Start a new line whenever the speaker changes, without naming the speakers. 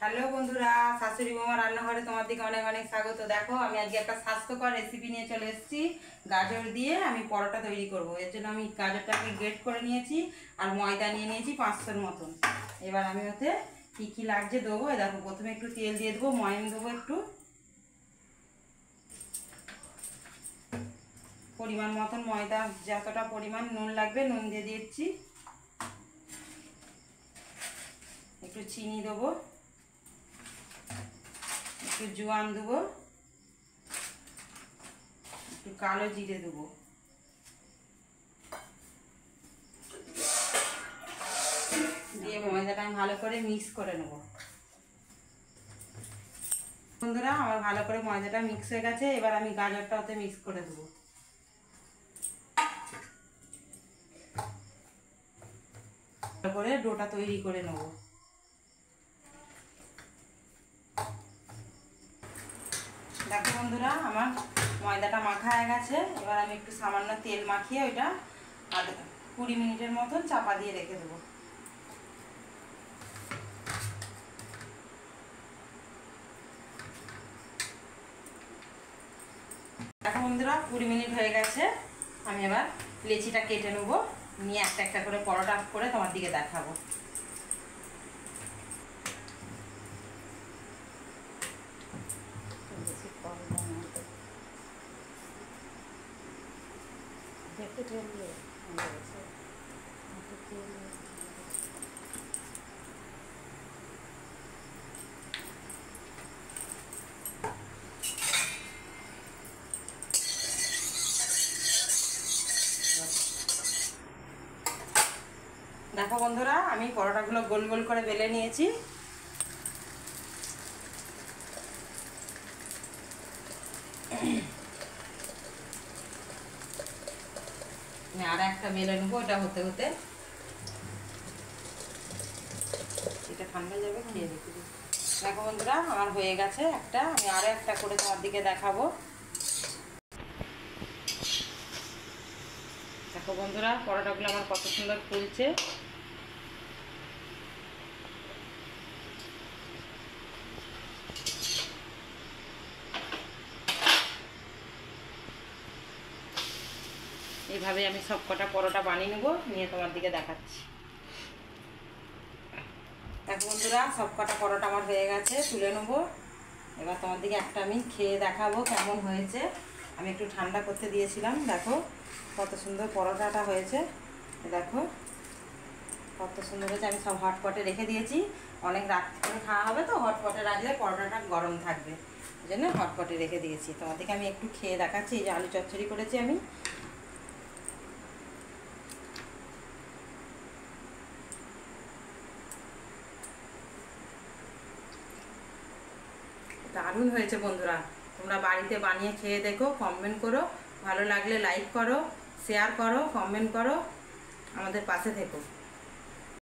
Hello বন্ধুরা, শাশুড়ি বৌমা রান্নাঘরে তোমার দিকে অনেক অনেক স্বাগত। দেখো আমি আজকে একটা স্বাস্থ্যকর রেসিপি নিয়ে চলে এসেছি। গাজর দিয়ে আমি পরোটা তৈরি করব। এর জন্য আমি গাজরটাকে গ্রেট করে নিয়েছি আর ময়দা নিয়ে নিয়েছি 500-র মতন। এবার আমি ওতে কী কী লাগছে দেবো। দেখো প্রথমে একটু তেল দিয়ে দেবো, ময়াম দেবো একটু, পরিমাণ মতন ময়দা, যতটা পরিমাণ নুন লাগবে নুন দিয়ে দিচ্ছি, একটু চিনি দেবো, একটু জোয়ান দেবো, একটু কালো জিরে দেবো, দিয়ে ময়দাটা আমি ভালো করে মিক্স করে নেব। বন্ধুরা আমার ভালো করে ময়দাটা মিক্স হয়ে গেছে। এবার আমি গাজরটা ওতে মিক্স করে দেবো। ভালো করে ডোটা তৈরি করে নেব। দেখো বন্ধুরা আমার ময়দাটা মাখা হয়ে গেছে। এবার আমি একটু সামান্য তেল মাখিয়ে ওইটা 20 মিনিটের মতন চাপা দিয়ে রেখে দেবো। দেখো বন্ধুরা 20 মিনিট হয়ে গেছে। আমি এবার লেচিটা কেটে নেবো, নিয়ে একটা একটা করে পরোটা করে তোমার দিকে দেখাবো। দেখো বন্ধুরা আমি পরোটাগুলো গোল গোল করে বেলে নিয়েছি। আমি আর একটা বেলে নেবো, এটা হতে হতে এটা ঠান্ডা যাবে, খেয়ে দেখি। দেখো বন্ধুরা আমার হয়ে গেছে একটা, আমি আরো একটা করে তোমার দিকে দেখাবো। দেখো বন্ধুরা পরোটাগুলো আমার কত সুন্দর ফুলছে। এইভাবে আমি সব কটা পরোটা বানিয়ে নেবো, নিয়ে তোমার দিকে দেখাচ্ছি। দেখো বন্ধুরা সব কটা পরোটা আমার হয়ে গেছে, তুলে নেবো। এবার তোমার দিকে একটা আমি খেয়ে দেখাবো কেমন হয়েছে। আমি একটু ঠান্ডা করতে দিয়েছিলাম। দেখো কত সুন্দর পরোটাটা হয়েছে। দেখো কত সুন্দর হয়েছে। আমি সব হটপটে রেখে দিয়েছি, অনেক রাত করে খাওয়া হবে তো হটপটে রাখলে পরোটাটা গরম থাকবে, ওই জন্য হটপটে রেখে দিয়েছি। তোমাদেরকে আমি একটু খেয়ে দেখাচ্ছি। এই যে আলু চচ্চড়ি করেছি আমি। দারুণ হয়েছে বন্ধুরা, তোমরা বাড়িতে বানিয়ে খেয়ে দেখো, কমেন্ট করো, ভালো লাগলে লাইক করো, শেয়ার করো, কমেন্ট করো, আমাদের পাশে থেকো।